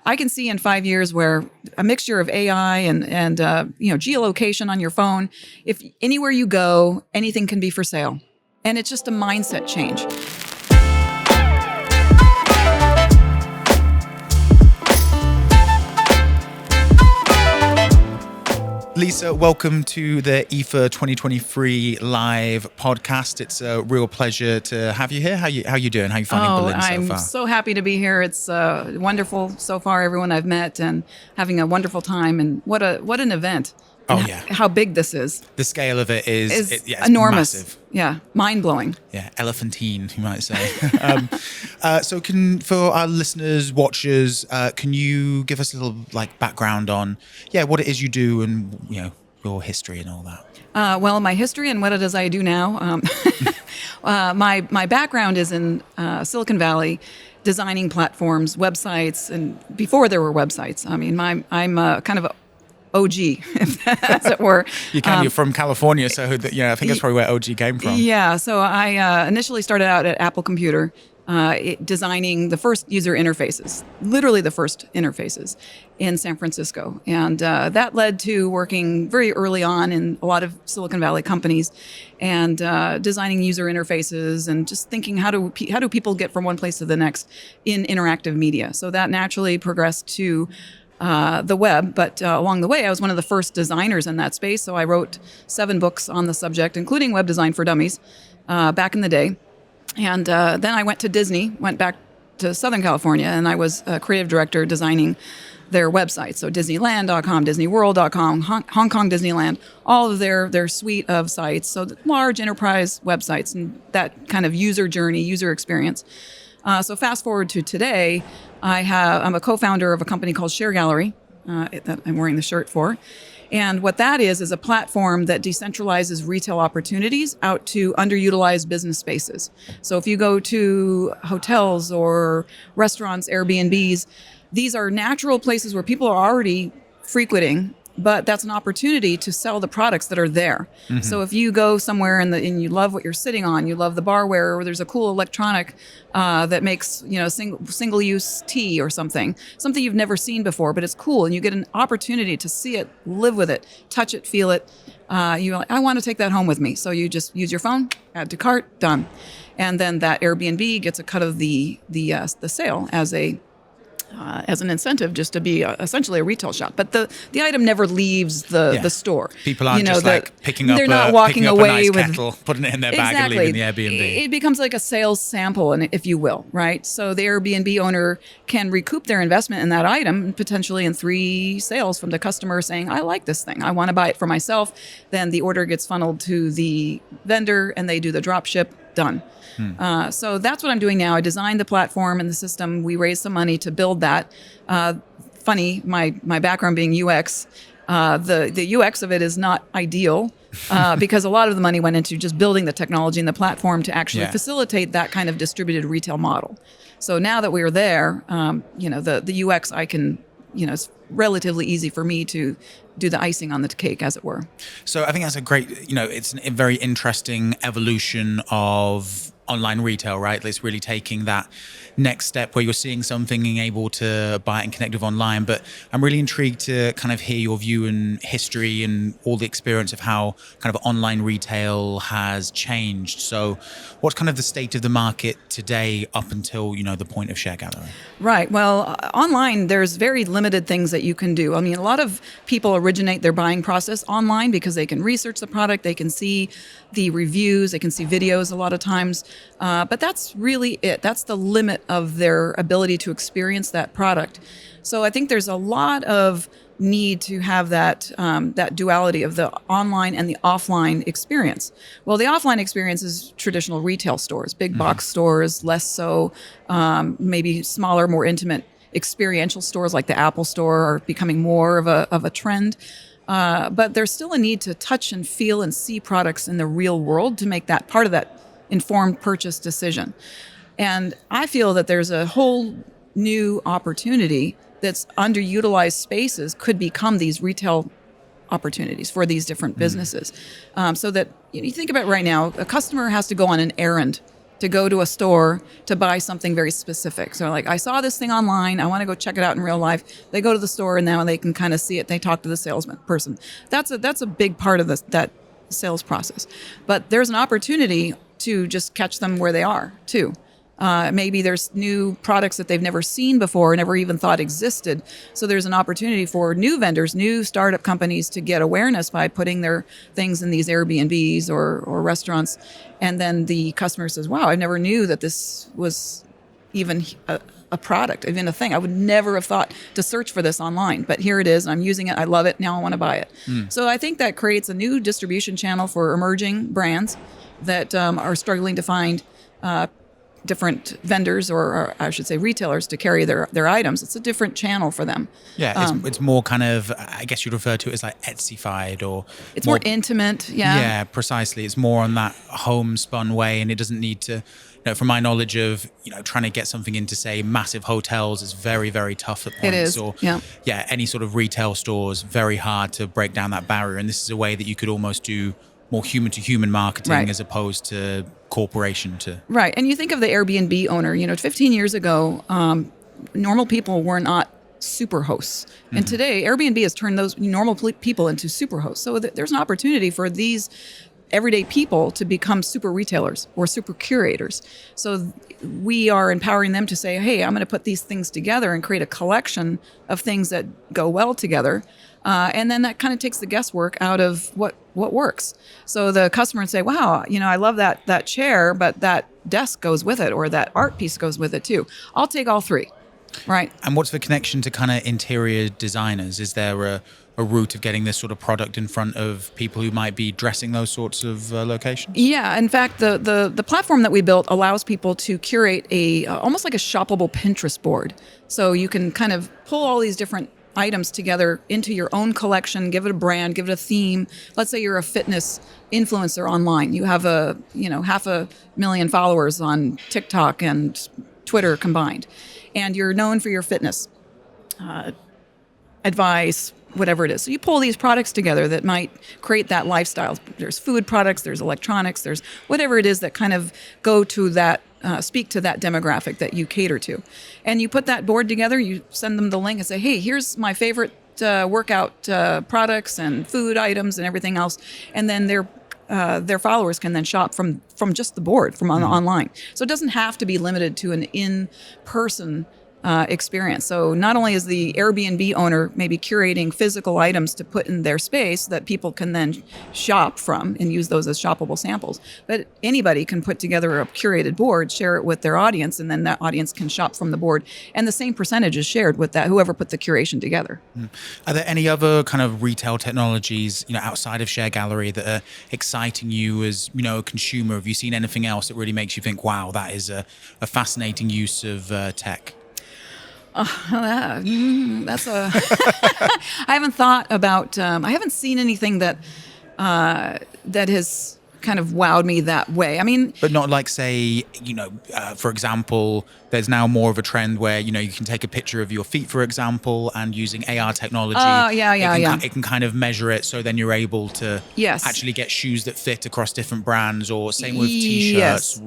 I can see in 5 years where a mixture of AI and geolocation on your phone, if anywhere you go, anything can be for sale. And it's just a mindset change. Lisa, welcome to the IFA 2023 live podcast. It's a real pleasure to have you here. How you doing? How you finding Berlin so far? I'm so happy to be here. It's wonderful so far, everyone I've met, and having a wonderful time. And what an event. Oh, yeah. How big this is. The scale of it is it's enormous. Massive. Yeah, mind-blowing. Yeah, elephantine, you might say. So for our listeners, watchers, can you give us a little background on what it is you do and your history and all that? Well, my history and what it is I do now. My background is in Silicon Valley, designing platforms, websites, and before there were websites. I mean, I'm kind of a OG, as it were. You're from California, so I think that's probably where OG came from. Yeah, so I initially started out at Apple Computer, designing the first user interfaces, literally the first interfaces in San Francisco. And that led to working very early on in a lot of Silicon Valley companies and designing user interfaces and just thinking how do people get from one place to the next in interactive media. So that naturally progressed to the web, but along the way, I was one of the first designers in that space. So I wrote 7 books on the subject, including Web Design for Dummies, back in the day. And then I went to Disney, went back to Southern California, and I was a creative director designing their websites. So Disneyland.com, DisneyWorld.com, Hong Kong Disneyland, all of their suite of sites. So large enterprise websites and that kind of user journey, user experience. So fast forward to today, I'm a co-founder of a company called ShareGallery that I'm wearing the shirt for. And what that is a platform that decentralizes retail opportunities out to underutilized business spaces. So if you go to hotels or restaurants, Airbnbs, these are natural places where people are already frequenting, but that's an opportunity to sell the products that are there. Mm-hmm. So if you go somewhere and you love what you're sitting on, you love the barware, or there's a cool electronic that makes single-use tea or something you've never seen before, but it's cool, and you get an opportunity to see it, live with it, touch it, feel it. You're like, I want to take that home with me. So you just use your phone, add to cart, done, and then that Airbnb gets a cut of the sale as an incentive, just to be essentially a retail shop. But the item never leaves the store. People aren't picking up, they're not walking away a nice with kettle, putting it in their bag and leaving the Airbnb. It becomes like a sales sample, if you will, right? So the Airbnb owner can recoup their investment in that item, potentially in 3 sales from the customer saying, I like this thing, I want to buy it for myself. Then the order gets funneled to the vendor and they do the drop ship, done. So that's what I'm doing now. I designed the platform and the system. We raised some money to build that. Funny, my background being UX, the UX of it is not ideal because a lot of the money went into just building the technology and the platform to actually facilitate that kind of distributed retail model. So now that we are there, the UX it's relatively easy for me to do the icing on the cake, as it were. So I think that's a great, it's a very interesting evolution of online retail, right? It's really taking that next step where you're seeing something and able to buy it and connect with online. But I'm really intrigued to kind of hear your view and history and all the experience of how kind of online retail has changed. So what's kind of the state of the market today up until, the point of ShareGallery? Right. Well, online, there's very limited things that you can do. I mean, a lot of people originate their buying process online because they can research the product, they can see the reviews, they can see videos a lot of times. But that's really it. That's the limit of their ability to experience that product. So I think there's a lot of need to have that duality of the online and the offline experience. Well, the offline experience is traditional retail stores, big box stores, less so, maybe smaller, more intimate experiential stores like the Apple Store are becoming more of a trend. But there's still a need to touch and feel and see products in the real world to make that part of that informed purchase decision. And I feel that there's a whole new opportunity that's underutilized spaces could become these retail opportunities for these different businesses. So that you think about right now, a customer has to go on an errand to go to a store to buy something very specific. So like, I saw this thing online, I want to go check it out in real life. They go to the store and now they can kind of see it. They talk to the salesman person. That's a big part of that sales process. But there's an opportunity to just catch them where they are too. Maybe there's new products that they've never seen before, never even thought existed. So there's an opportunity for new vendors, new startup companies to get awareness by putting their things in these Airbnbs or restaurants. And then the customer says, wow, I never knew that this was even a product, even a thing. I would never have thought to search for this online, but here it is. And I'm using it. I love it. Now I want to buy it. So I think that creates a new distribution channel for emerging brands that are struggling to find different vendors or I should say retailers to carry their items. It's a different channel for them. Yeah, it's more kind of, I guess you'd refer to it as like Etsy-fied, or it's more intimate. Yeah, precisely. It's more on that homespun way, and it doesn't need to, from my knowledge of, trying to get something into, say, massive hotels is very, very tough at points. It is, or, yeah. Any sort of retail stores, very hard to break down that barrier. And this is a way that you could almost do more human-to-human marketing as opposed to corporation to... Right. And you think of the Airbnb owner, 15 years ago, normal people were not super hosts. And today, Airbnb has turned those normal people into super hosts. So there's an opportunity for these everyday people to become super retailers or super curators. So we are empowering them to say, hey, I'm going to put these things together and create a collection of things that go well together. And then that kind of takes the guesswork out of what works. So the customer would say, wow, I love that chair, but that desk goes with it, or that art piece goes with it too. I'll take all three. Right. And what's the connection to kind of interior designers? Is there a route of getting this sort of product in front of people who might be dressing those sorts of locations? Yeah. In fact, the platform that we built allows people to curate almost like a shoppable Pinterest board. So you can kind of pull all these different items together into your own collection, give it a brand, give it a theme. Let's say you're a fitness influencer online. You have 500,000 followers on TikTok and Twitter combined, and you're known for your fitness advice, whatever it is. So you pull these products together that might create that lifestyle. There's food products, there's electronics, there's whatever it is that kind of go to that, speak to that demographic that you cater to. And you put that board together, you send them the link and say, hey, here's my favorite workout products and food items and everything else. And then their followers can then shop from just the board, from online. So it doesn't have to be limited to an in-person experience. So not only is the Airbnb owner maybe curating physical items to put in their space that people can then shop from and use those as shoppable samples, but anybody can put together a curated board, share it with their audience, and then that audience can shop from the board. And the same percentage is shared with that whoever put the curation together. Are there any other kind of retail technologies, outside of ShareGallery that are exciting you as, a consumer? Have you seen anything else that really makes you think, wow, that is a fascinating use of tech? That's a... I haven't thought about... I haven't seen anything that has kind of wowed me that way. I mean... But not like, say, for example, there's now more of a trend where, you can take a picture of your feet, for example, and using AR technology. It can kind of measure it, so then you're able to actually get shoes that fit across different brands, or same with T-shirts,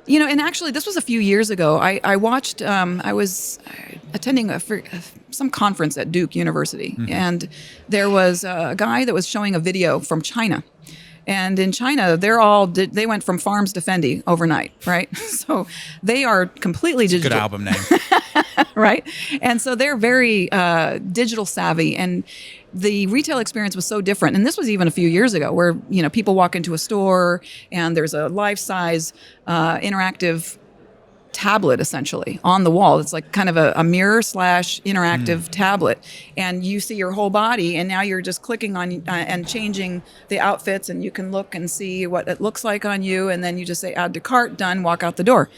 and actually, this was a few years ago. I watched, I was attending some conference at Duke University, and there was a guy that was showing a video from China. And in China, they went from farms to Fendi overnight, right? So they are completely digital. Good album name. Right? And so they're very digital savvy, and the retail experience was so different. And this was even a few years ago, where people walk into a store and there's a life-size interactive tablet essentially on the wall. It's like kind of a mirror / interactive tablet, and you see your whole body, and now you're just clicking on and changing the outfits, and you can look and see what it looks like on you, and then you just say add to cart, done, walk out the door.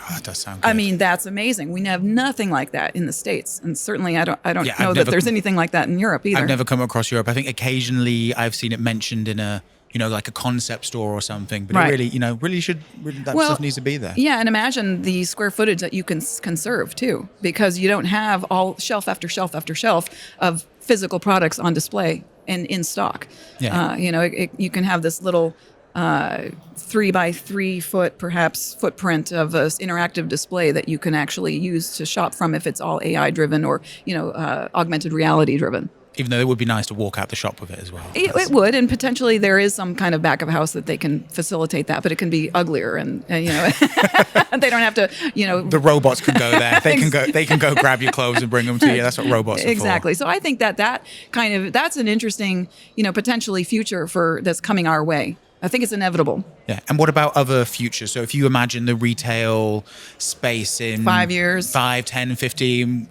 Oh, that does sound good. I mean, that's amazing. We have nothing like that in the States, and certainly I don't know that there's anything like that in Europe either. I've never come across Europe. I think occasionally I've seen it mentioned in a like a concept store or something, but it really should, that stuff needs to be there. Yeah, and imagine the square footage that you can conserve too, because you don't have all shelf after shelf after shelf of physical products on display and in stock. Yeah. You can have this little 3 by 3 foot, perhaps, footprint of an interactive display that you can actually use to shop from if it's all AI driven or, augmented reality driven. Even though it would be nice to walk out the shop with it as well. It would, and potentially there is some kind of back of house that they can facilitate that, but it can be uglier, and they don't have to, The robots can go there. They can go grab your clothes and bring them to you. That's what robots are for. Exactly. So I think that's an interesting, potentially future that's coming our way. I think it's inevitable. Yeah. And what about other futures? So if you imagine the retail space in 5 years, 5, 10, 15,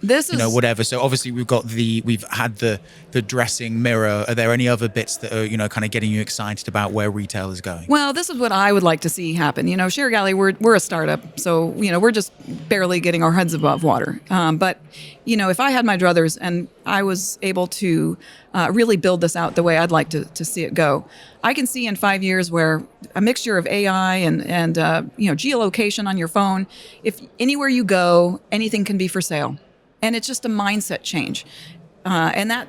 whatever. So obviously we've had the dressing mirror. Are there any other bits that are, kind of getting you excited about where retail is going? Well, this is what I would like to see happen. ShareGallery, we're a startup, so, we're just barely getting our heads above water. But, if I had my druthers and I was able to really build this out the way I'd like to see it go, I can see in 5 years where a mixture of AI and geolocation on your phone, if anywhere you go, anything can be for sale. And it's just a mindset change. And that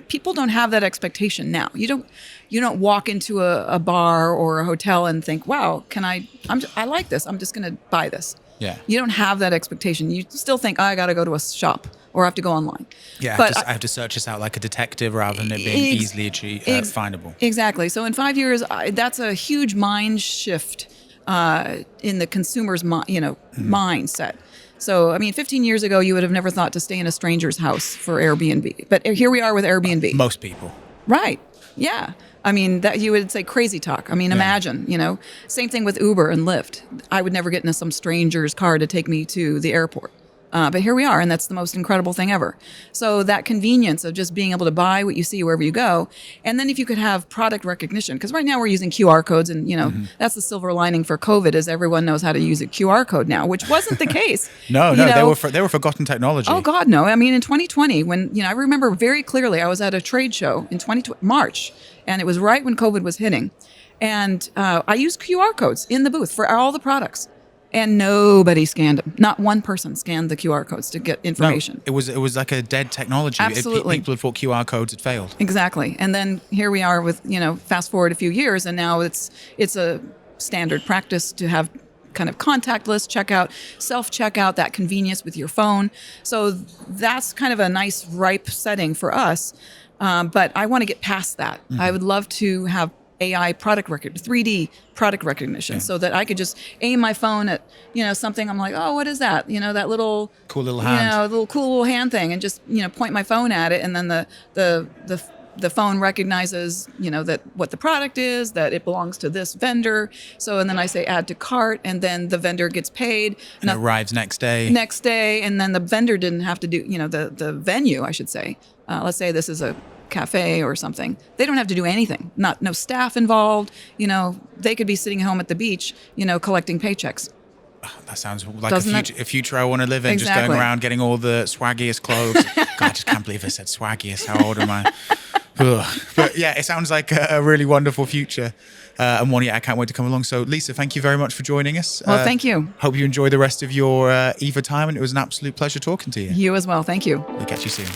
people don't have that expectation now. You don't walk into a bar or a hotel and think, wow, I like this. I'm just going to buy this. Yeah. You don't have that expectation. You still think, I got to go to a shop or I have to go online. Yeah, but I have to search this out like a detective rather than it being easily findable. Exactly. So in 5 years, that's a huge mind shift in the consumer's mindset. So, 15 years ago, you would have never thought to stay in a stranger's house for Airbnb. But here we are with Airbnb. Most people. Right. Yeah. That you would say crazy talk. Imagine, same thing with Uber and Lyft. I would never get into some stranger's car to take me to the airport. But here we are, and that's the most incredible thing ever. So that convenience of just being able to buy what you see wherever you go, and then if you could have product recognition, because right now we're using QR codes, and that's the silver lining for COVID is everyone knows how to use a QR code now, which wasn't the case. No, they were forgotten technology. Oh God, no! In 2020, when I remember very clearly, I was at a trade show in March, and it was right when COVID was hitting, and I used QR codes in the booth for all the products. And nobody scanned them. Not one person scanned the QR codes to get information. No, it was like a dead technology. Absolutely. People had thought QR codes had failed. Exactly. And then here we are with, fast forward a few years, and now it's a standard practice to have kind of contactless checkout, self-checkout, that convenience with your phone. So that's kind of a nice, ripe setting for us. But I want to get past that. Mm-hmm. I would love to have AI product record, 3D product recognition, so that I could just aim my phone at, something. I'm like, oh, what is that? That little cool little hand, cool little hand thing, and just, point my phone at it, and then the phone recognizes, that what the product is, that it belongs to this vendor. So, and then I say add to cart, and then the vendor gets paid. And it arrives next day. And then the vendor didn't have to do, the venue, I should say. Let's say this is a cafe or something. They don't have to do anything. No staff involved. They could be sitting home at the beach, collecting paychecks. Oh, that sounds like a future I want to live in. Exactly. Just going around getting all the swaggiest clothes. God, I just can't believe I said swaggiest. How old am I? But yeah, it sounds like a really wonderful future. And one, I can't wait to come along. So Lisa, thank you very much for joining us. Well, thank you. Hope you enjoy the rest of your EVA time, and it was an absolute pleasure talking to you. You as well. Thank you. We'll catch you soon.